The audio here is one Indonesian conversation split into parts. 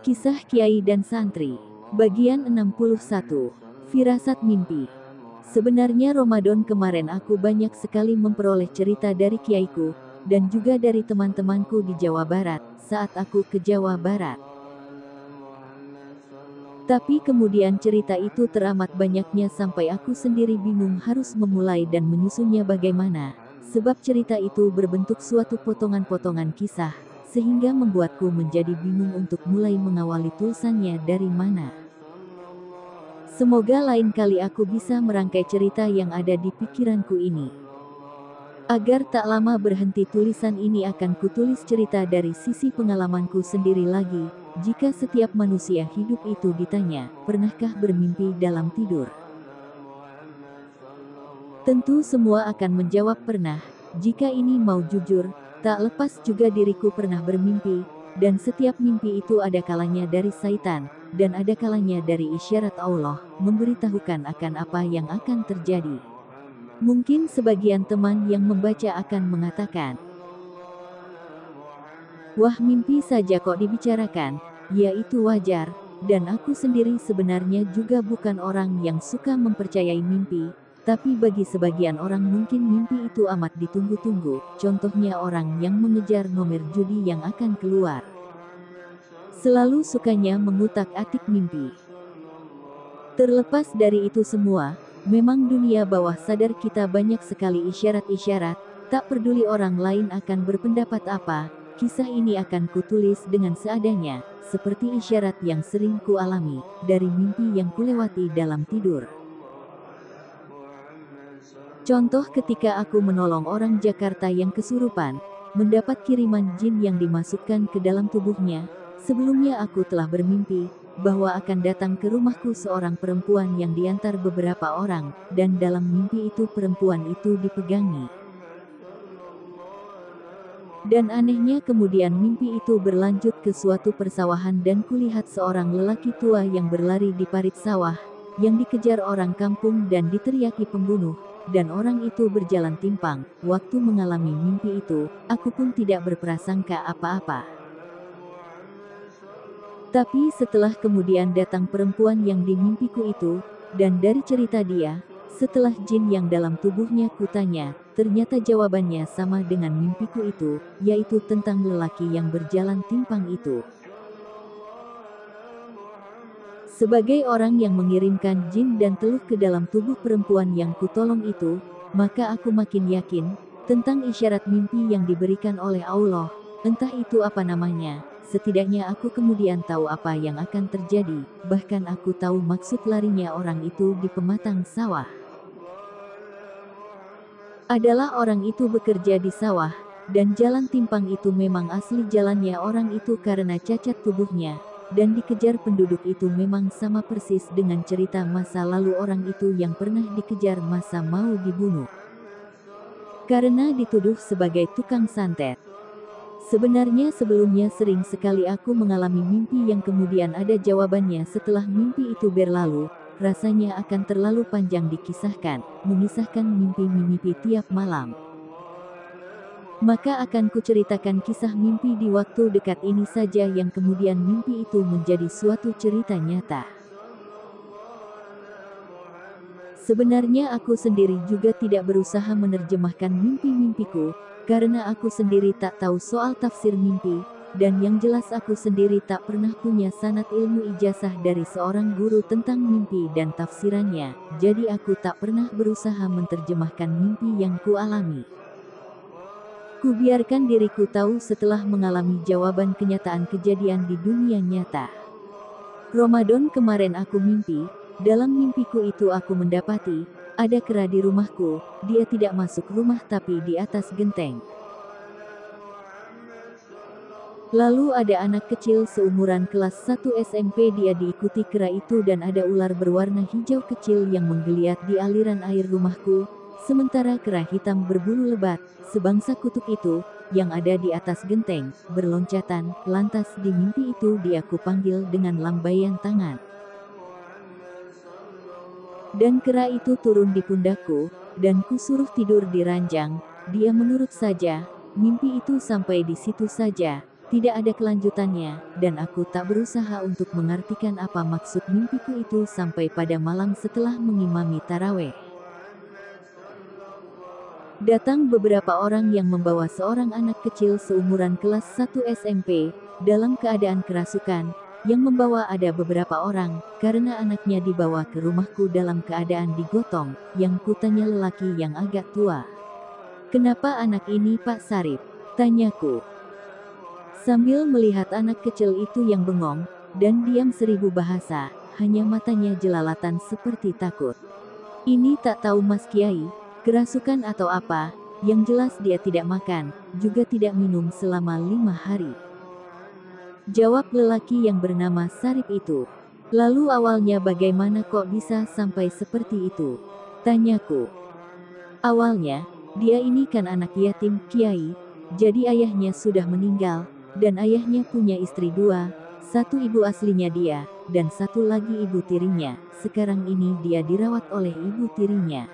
Kisah Kiai dan Santri. Bagian 61. Firasat Mimpi. Sebenarnya Ramadan kemarin aku banyak sekali memperoleh cerita dari kiaiku, dan juga dari teman-temanku di Jawa Barat, saat aku ke Jawa Barat. Tapi kemudian cerita itu teramat banyaknya sampai aku sendiri bingung harus memulai dan menyusunnya bagaimana, sebab cerita itu berbentuk suatu potongan-potongan kisah, sehingga membuatku menjadi bingung untuk mulai mengawali tulisannya dari mana. Semoga lain kali aku bisa merangkai cerita yang ada di pikiranku ini. Agar tak lama berhenti tulisan ini akan kutulis cerita dari sisi pengalamanku sendiri lagi, jika setiap manusia hidup itu ditanya, pernahkah bermimpi dalam tidur? Tentu semua akan menjawab pernah. Jika ini mau jujur, tak lepas juga diriku pernah bermimpi, dan setiap mimpi itu ada kalanya dari Saitan, dan ada kalanya dari isyarat Allah, memberitahukan akan apa yang akan terjadi. Mungkin sebagian teman yang membaca akan mengatakan, "Wah, mimpi saja kok dibicarakan." Ya, itu wajar, dan aku sendiri sebenarnya juga bukan orang yang suka mempercayai mimpi, tapi bagi sebagian orang mungkin mimpi itu amat ditunggu-tunggu, contohnya orang yang mengejar nomor judi yang akan keluar. Selalu sukanya mengutak-atik mimpi. Terlepas dari itu semua, memang dunia bawah sadar kita banyak sekali isyarat-isyarat, tak peduli orang lain akan berpendapat apa, kisah ini akan kutulis dengan seadanya, seperti isyarat yang sering kualami, dari mimpi yang kulewati dalam tidur. Contoh ketika aku menolong orang Jakarta yang kesurupan, mendapat kiriman jin yang dimasukkan ke dalam tubuhnya, sebelumnya aku telah bermimpi, bahwa akan datang ke rumahku seorang perempuan yang diantar beberapa orang, dan dalam mimpi itu perempuan itu dipegangi. Dan anehnya kemudian mimpi itu berlanjut ke suatu persawahan dan kulihat seorang lelaki tua yang berlari di parit sawah, yang dikejar orang kampung dan diteriaki pembunuh, dan orang itu berjalan timpang. Waktu mengalami mimpi itu, aku pun tidak berprasangka apa-apa. Tapi setelah kemudian datang perempuan yang di mimpiku itu, dan dari cerita dia, setelah jin yang dalam tubuhnya kutanya, ternyata jawabannya sama dengan mimpiku itu, yaitu tentang lelaki yang berjalan timpang itu. Sebagai orang yang mengirimkan jin dan teluh ke dalam tubuh perempuan yang kutolong itu, maka aku makin yakin, tentang isyarat mimpi yang diberikan oleh Allah, entah itu apa namanya. Setidaknya aku kemudian tahu apa yang akan terjadi, bahkan aku tahu maksud larinya orang itu di pematang sawah. Adalah orang itu bekerja di sawah, dan jalan timpang itu memang asli jalannya orang itu karena cacat tubuhnya, dan dikejar penduduk itu memang sama persis dengan cerita masa lalu orang itu yang pernah dikejar masa mau dibunuh. Karena dituduh sebagai tukang santet. Sebenarnya sebelumnya sering sekali aku mengalami mimpi yang kemudian ada jawabannya setelah mimpi itu berlalu, rasanya akan terlalu panjang dikisahkan, mengisahkan mimpi-mimpi tiap malam. Maka akan kuceritakan kisah mimpi di waktu dekat ini saja yang kemudian mimpi itu menjadi suatu cerita nyata. Sebenarnya aku sendiri juga tidak berusaha menerjemahkan mimpi-mimpiku, karena aku sendiri tak tahu soal tafsir mimpi, dan yang jelas aku sendiri tak pernah punya sanad ilmu ijazah dari seorang guru tentang mimpi dan tafsirannya, jadi aku tak pernah berusaha menerjemahkan mimpi yang kualami. Kubiarkan diriku tahu setelah mengalami jawaban kenyataan kejadian di dunia nyata. Ramadan kemarin aku mimpi, dalam mimpiku itu aku mendapati, ada kera di rumahku, dia tidak masuk rumah tapi di atas genteng. Lalu ada anak kecil seumuran kelas 1 SMP, dia diikuti kera itu dan ada ular berwarna hijau kecil yang menggeliat di aliran air rumahku, sementara kera hitam berbulu lebat, sebangsa kutuk itu, yang ada di atas genteng, berloncatan, lantas di mimpi itu dia kupanggil dengan lambaian tangan. Dan kera itu turun di pundakku, dan kusuruh tidur di ranjang, dia menurut saja, mimpi itu sampai di situ saja, tidak ada kelanjutannya, dan aku tak berusaha untuk mengartikan apa maksud mimpiku itu sampai pada malam setelah mengimami taraweh. Datang beberapa orang yang membawa seorang anak kecil seumuran kelas 1 SMP, dalam keadaan kerasukan, yang membawa ada beberapa orang, karena anaknya dibawa ke rumahku dalam keadaan digotong, yang kutanya lelaki yang agak tua. "Kenapa anak ini Pak Sarip?" tanyaku. Sambil melihat anak kecil itu yang bengong, dan diam seribu bahasa, hanya matanya jelalatan seperti takut. "Ini tak tahu Mas Kiai, kerasukan atau apa, yang jelas dia tidak makan, juga tidak minum selama 5 hari. Jawab lelaki yang bernama Sarip itu. "Lalu awalnya bagaimana kok bisa sampai seperti itu?" tanyaku. "Awalnya, dia ini kan anak yatim, Kiai, jadi ayahnya sudah meninggal, dan ayahnya punya istri 2, satu ibu aslinya dia, dan satu lagi ibu tirinya. Sekarang ini dia dirawat oleh ibu tirinya.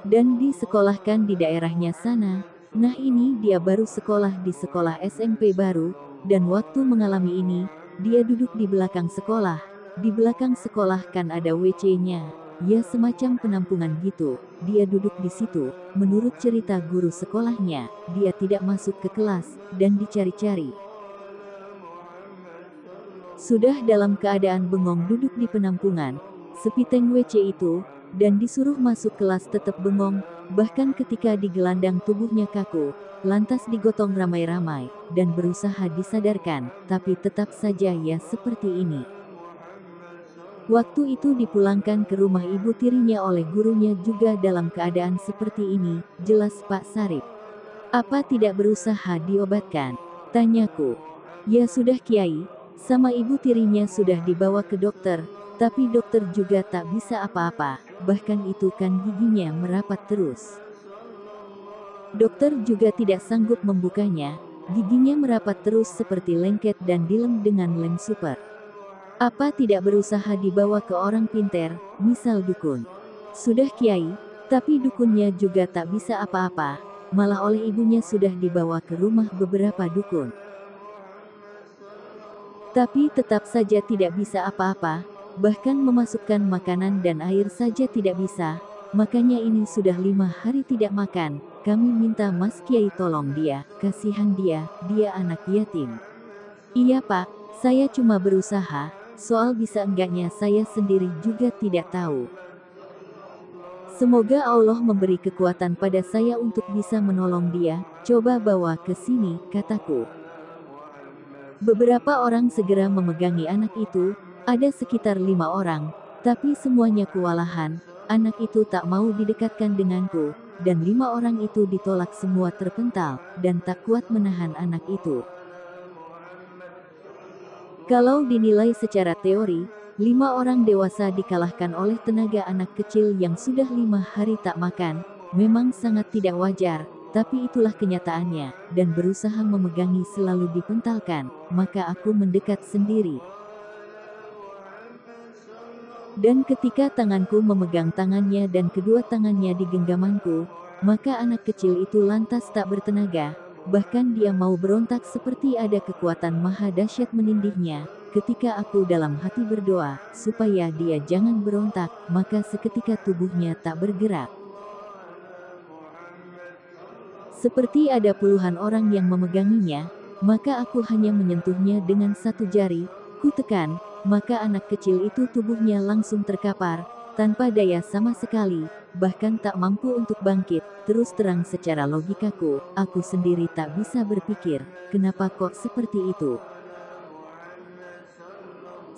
Dan disekolahkan di daerahnya sana. Nah ini dia baru sekolah di sekolah SMP baru, dan waktu mengalami ini, dia duduk di belakang sekolah. Di belakang sekolah kan ada WC-nya. Ya semacam penampungan gitu. Dia duduk di situ. Menurut cerita guru sekolahnya, dia tidak masuk ke kelas, dan dicari-cari. Sudah dalam keadaan bengong duduk di penampungan, sepiteng WC itu, dan disuruh masuk kelas tetap bengong, bahkan ketika digelandang tubuhnya kaku, lantas digotong ramai-ramai, dan berusaha disadarkan, tapi tetap saja ya seperti ini. Waktu itu dipulangkan ke rumah ibu tirinya oleh gurunya juga dalam keadaan seperti ini, jelas Pak Sarip. "Apa tidak berusaha diobatkan?" tanyaku. "Ya sudah Kiai, sama ibu tirinya sudah dibawa ke dokter, tapi dokter juga tak bisa apa-apa, bahkan itu kan giginya merapat terus. Dokter juga tidak sanggup membukanya, giginya merapat terus seperti lengket dan dilem dengan lem super. Apa tidak berusaha dibawa ke orang pinter, misal dukun?" "Sudah Kiai, tapi dukunnya juga tak bisa apa-apa, malah oleh ibunya sudah dibawa ke rumah beberapa dukun. Tapi tetap saja tidak bisa apa-apa, bahkan memasukkan makanan dan air saja tidak bisa, makanya ini sudah 5 hari tidak makan, kami minta Mas Kiai tolong dia, kasihan dia anak yatim." "Iya Pak, saya cuma berusaha, soal bisa enggaknya saya sendiri juga tidak tahu. Semoga Allah memberi kekuatan pada saya untuk bisa menolong dia, coba bawa ke sini," kataku. Beberapa orang segera memegangi anak itu, ada sekitar 5 orang, tapi semuanya kewalahan, anak itu tak mau didekatkan denganku, dan 5 orang itu ditolak semua terpental, dan tak kuat menahan anak itu. Kalau dinilai secara teori, 5 orang dewasa dikalahkan oleh tenaga anak kecil yang sudah 5 hari tak makan, memang sangat tidak wajar, tapi itulah kenyataannya, dan berusaha memegangi selalu dipentalkan, maka aku mendekat sendiri. Dan ketika tanganku memegang tangannya dan kedua tangannya di genggamanku, maka anak kecil itu lantas tak bertenaga, bahkan dia mau berontak seperti ada kekuatan maha dahsyat menindihnya. Ketika aku dalam hati berdoa, supaya dia jangan berontak, maka seketika tubuhnya tak bergerak. Seperti ada puluhan orang yang memeganginya, maka aku hanya menyentuhnya dengan satu jari, ku tekan, maka anak kecil itu tubuhnya langsung terkapar, tanpa daya sama sekali, bahkan tak mampu untuk bangkit. Terus terang secara logikaku, aku sendiri tak bisa berpikir, kenapa kok seperti itu.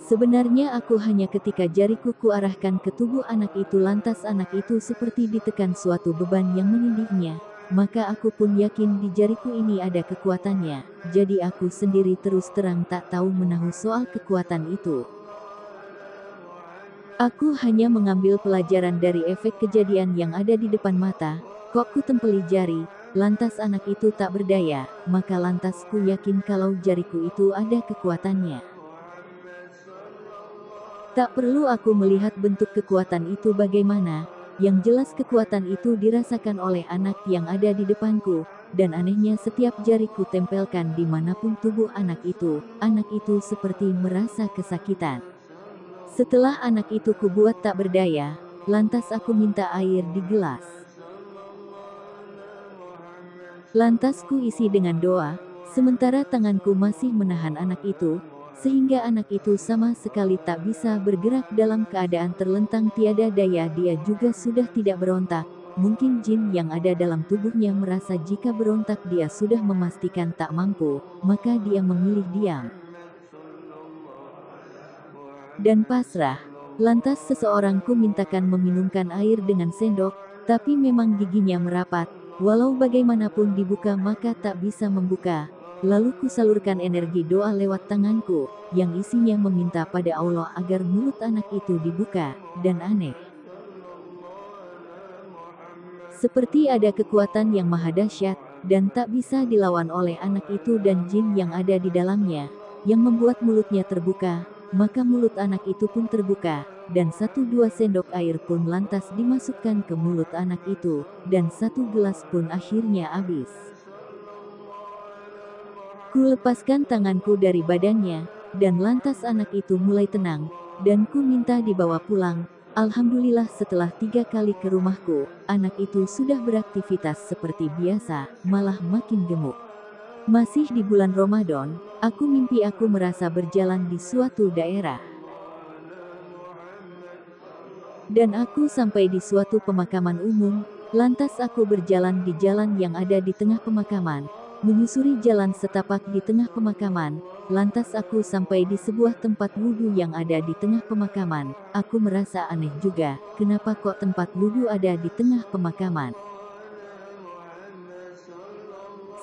Sebenarnya aku hanya ketika jariku kuarahkan ke tubuh anak itu lantas anak itu seperti ditekan suatu beban yang menindihnya, maka aku pun yakin di jariku ini ada kekuatannya, jadi aku sendiri terus terang tak tahu menahu soal kekuatan itu. Aku hanya mengambil pelajaran dari efek kejadian yang ada di depan mata, kok ku tempeli jari, lantas anak itu tak berdaya, maka lantas ku yakin kalau jariku itu ada kekuatannya. Tak perlu aku melihat bentuk kekuatan itu bagaimana, Yang jelas kekuatan itu dirasakan oleh anak yang ada di depanku, dan anehnya setiap jariku tempelkan dimanapun tubuh anak itu seperti merasa kesakitan. Setelah anak itu kubuat tak berdaya, lantas aku minta air di gelas. Lantas ku isi dengan doa, sementara tanganku masih menahan anak itu, sehingga anak itu sama sekali tak bisa bergerak dalam keadaan terlentang tiada daya. Dia juga sudah tidak berontak. Mungkin jin yang ada dalam tubuhnya merasa jika berontak dia sudah memastikan tak mampu, maka dia memilih diam dan pasrah. Lantas seseorang ku mintakan meminumkan air dengan sendok, tapi memang giginya merapat. Walau bagaimanapun dibuka maka tak bisa membuka. Lalu kusalurkan energi doa lewat tanganku, yang isinya meminta pada Allah agar mulut anak itu dibuka, dan aneh. Seperti ada kekuatan yang maha dahsyat, dan tak bisa dilawan oleh anak itu dan jin yang ada di dalamnya, yang membuat mulutnya terbuka, maka mulut anak itu pun terbuka, dan 1-2 sendok air pun lantas dimasukkan ke mulut anak itu, dan 1 gelas pun akhirnya habis. Ku lepaskan tanganku dari badannya, dan lantas anak itu mulai tenang, dan ku minta dibawa pulang. Alhamdulillah setelah 3 kali ke rumahku, anak itu sudah beraktivitas seperti biasa, malah makin gemuk. Masih di bulan Ramadan, aku mimpi aku merasa berjalan di suatu daerah. Dan aku sampai di suatu pemakaman umum, lantas aku berjalan di jalan yang ada di tengah pemakaman. Menyusuri jalan setapak di tengah pemakaman, lantas aku sampai di sebuah tempat wudhu yang ada di tengah pemakaman. Aku merasa aneh juga, kenapa kok tempat wudhu ada di tengah pemakaman.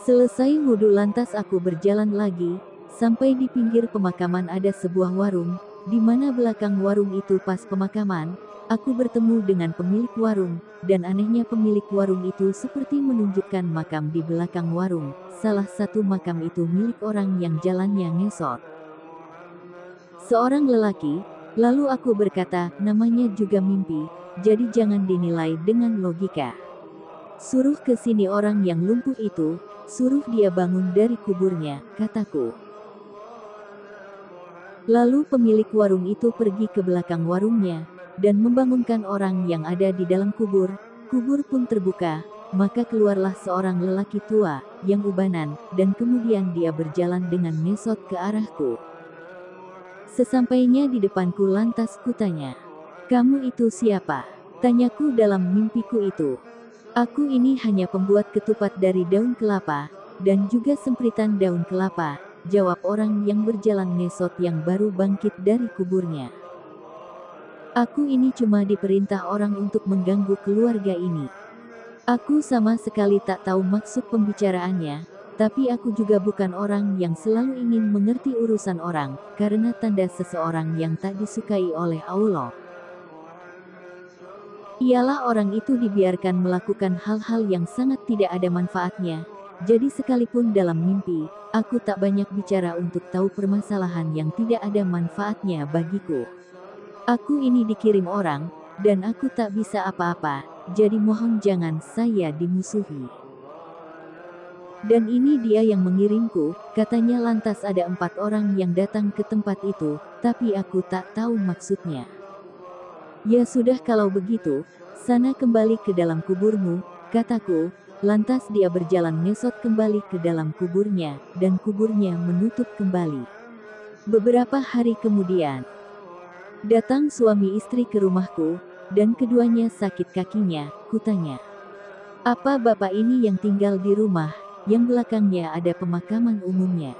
Selesai wudhu lantas aku berjalan lagi, sampai di pinggir pemakaman ada sebuah warung, di mana belakang warung itu pas pemakaman. Aku bertemu dengan pemilik warung, dan anehnya pemilik warung itu seperti menunjukkan makam di belakang warung. Salah satu makam itu milik orang yang jalannya ngesot. Seorang lelaki, lalu aku berkata, namanya juga mimpi, jadi jangan dinilai dengan logika. Suruh ke sini orang yang lumpuh itu, suruh dia bangun dari kuburnya, kataku. Lalu pemilik warung itu pergi ke belakang warungnya, dan membangunkan orang yang ada di dalam kubur. Kubur pun terbuka, maka keluarlah seorang lelaki tua, yang ubanan, dan kemudian dia berjalan dengan ngesot ke arahku. Sesampainya di depanku lantas kutanya, "Kamu itu siapa?" Tanyaku dalam mimpiku itu. "Aku ini hanya pembuat ketupat dari daun kelapa, dan juga sempritan daun kelapa," jawab orang yang berjalan ngesot yang baru bangkit dari kuburnya. "Aku ini cuma diperintah orang untuk mengganggu keluarga ini. Aku sama sekali tak tahu maksud pembicaraannya, tapi aku juga bukan orang yang selalu ingin mengerti urusan orang, karena tanda seseorang yang tak disukai oleh Allah ialah orang itu dibiarkan melakukan hal-hal yang sangat tidak ada manfaatnya. Jadi sekalipun dalam mimpi, aku tak banyak bicara untuk tahu permasalahan yang tidak ada manfaatnya bagiku. Aku ini dikirim orang, dan aku tak bisa apa-apa, jadi mohon jangan saya dimusuhi. Dan ini dia yang mengirimku," katanya. Lantas ada 4 orang yang datang ke tempat itu, tapi aku tak tahu maksudnya. "Ya sudah kalau begitu, sana kembali ke dalam kuburmu," kataku. Lantas dia berjalan ngesot kembali ke dalam kuburnya, dan kuburnya menutup kembali. Beberapa hari kemudian, datang suami istri ke rumahku, dan keduanya sakit kakinya. Kutanya, "Apa bapak ini yang tinggal di rumah, yang belakangnya ada pemakaman umumnya?"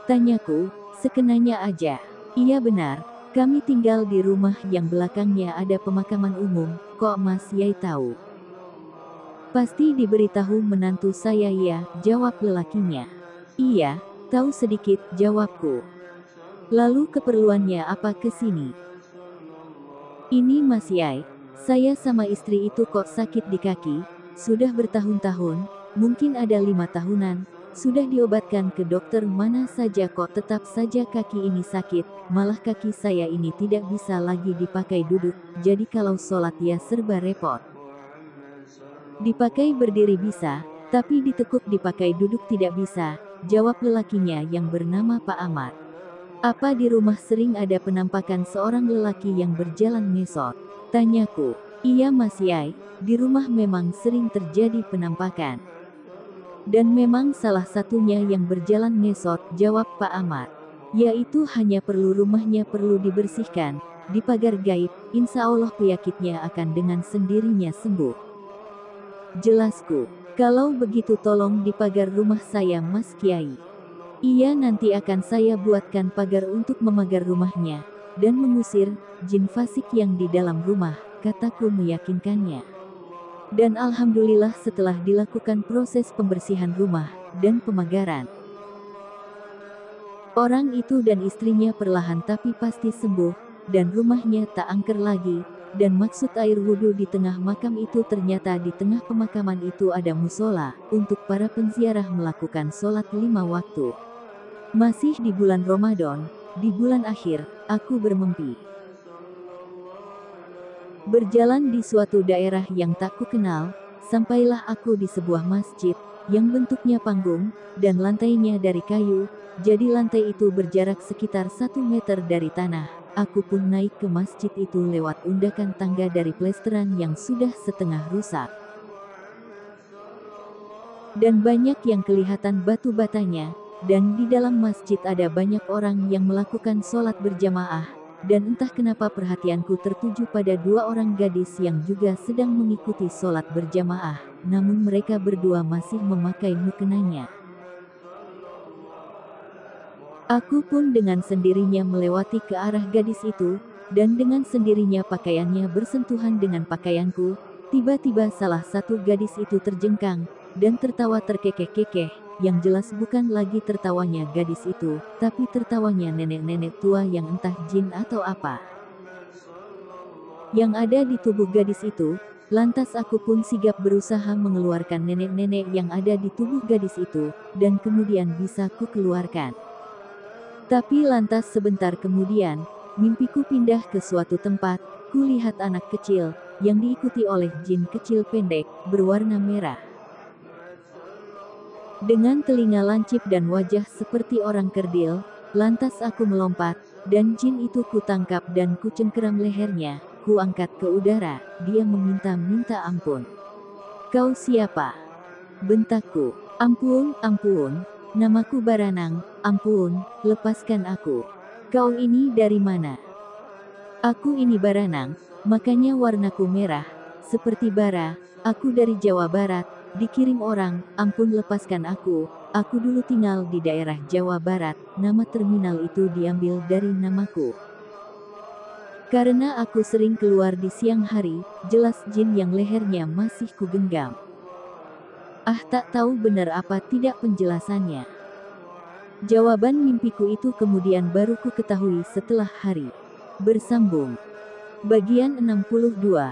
Tanyaku, sekenanya aja. "Iya benar, kami tinggal di rumah yang belakangnya ada pemakaman umum, kok Mas Yai tahu?" "Pasti diberitahu menantu saya ya," jawab lelakinya. "Iya, tahu sedikit," jawabku. "Lalu keperluannya apa ke sini?" "Ini Mas Yai, saya sama istri itu kok sakit di kaki, sudah bertahun-tahun, mungkin ada 5 tahunan, Sudah diobatkan ke dokter mana saja kok tetap saja kaki ini sakit, malah kaki saya ini tidak bisa lagi dipakai duduk, jadi kalau sholat ya serba repot. Dipakai berdiri bisa, tapi ditekuk dipakai duduk tidak bisa, jawab lelakinya yang bernama Pak Ahmad. Apa di rumah sering ada penampakan seorang lelaki yang berjalan ngesot? Tanyaku. Iya Mas Yai, di rumah memang sering terjadi penampakan. Dan memang salah satunya yang berjalan ngesot, jawab Pak Ahmad. Yaitu hanya perlu rumahnya perlu dibersihkan, dipagar gaib, insya Allah penyakitnya akan dengan sendirinya sembuh. Jelasku. Kalau begitu tolong dipagar rumah saya Mas Kiai. Iya nanti akan saya buatkan pagar untuk memagar rumahnya, dan mengusir jin fasik yang di dalam rumah, kataku meyakinkannya. Dan alhamdulillah setelah dilakukan proses pembersihan rumah dan pemagaran, orang itu dan istrinya perlahan tapi pasti sembuh, dan rumahnya tak angker lagi. Dan maksud air wudhu di tengah makam itu ternyata di tengah pemakaman itu ada musola, untuk para penziarah melakukan sholat 5 waktu. Masih di bulan Ramadan, di bulan akhir, aku bermimpi. Berjalan di suatu daerah yang tak kukenal, sampailah aku di sebuah masjid, yang bentuknya panggung, dan lantainya dari kayu, jadi lantai itu berjarak sekitar 1 meter dari tanah. Aku pun naik ke masjid itu lewat undakan tangga dari plesteran yang sudah setengah rusak. Dan banyak yang kelihatan batu batanya, dan di dalam masjid ada banyak orang yang melakukan sholat berjamaah, dan entah kenapa perhatianku tertuju pada 2 orang gadis yang juga sedang mengikuti sholat berjamaah, namun mereka berdua masih memakai mukenanya. Aku pun dengan sendirinya melewati ke arah gadis itu, dan dengan sendirinya pakaiannya bersentuhan dengan pakaianku. Tiba-tiba salah satu gadis itu terjengkang, dan tertawa terkekeh-kekeh, yang jelas bukan lagi tertawanya gadis itu, tapi tertawanya nenek-nenek tua yang entah jin atau apa yang ada di tubuh gadis itu. Lantas aku pun sigap berusaha mengeluarkan nenek-nenek yang ada di tubuh gadis itu, dan kemudian bisa ku keluarkan. Tapi lantas sebentar kemudian, mimpiku pindah ke suatu tempat, kulihat anak kecil, yang diikuti oleh jin kecil pendek, berwarna merah. Dengan telinga lancip dan wajah seperti orang kerdil, lantas aku melompat, dan jin itu kutangkap dan kucengkeram lehernya, kuangkat ke udara, dia meminta-minta ampun. Kau siapa? Bentakku. Ampun, ampun. Namaku Baranang, ampun, lepaskan aku. Kau ini dari mana? Aku ini Baranang, makanya warnaku merah, seperti bara, aku dari Jawa Barat, dikirim orang, ampun lepaskan aku dulu tinggal di daerah Jawa Barat, nama terminal itu diambil dari namaku. Karena aku sering keluar di siang hari, jelas jin yang lehernya masih kugenggam. Ah tak tahu benar apa tidak penjelasannya. Jawaban mimpiku itu kemudian baru ku ketahui setelah hari. Bersambung. Bagian 62.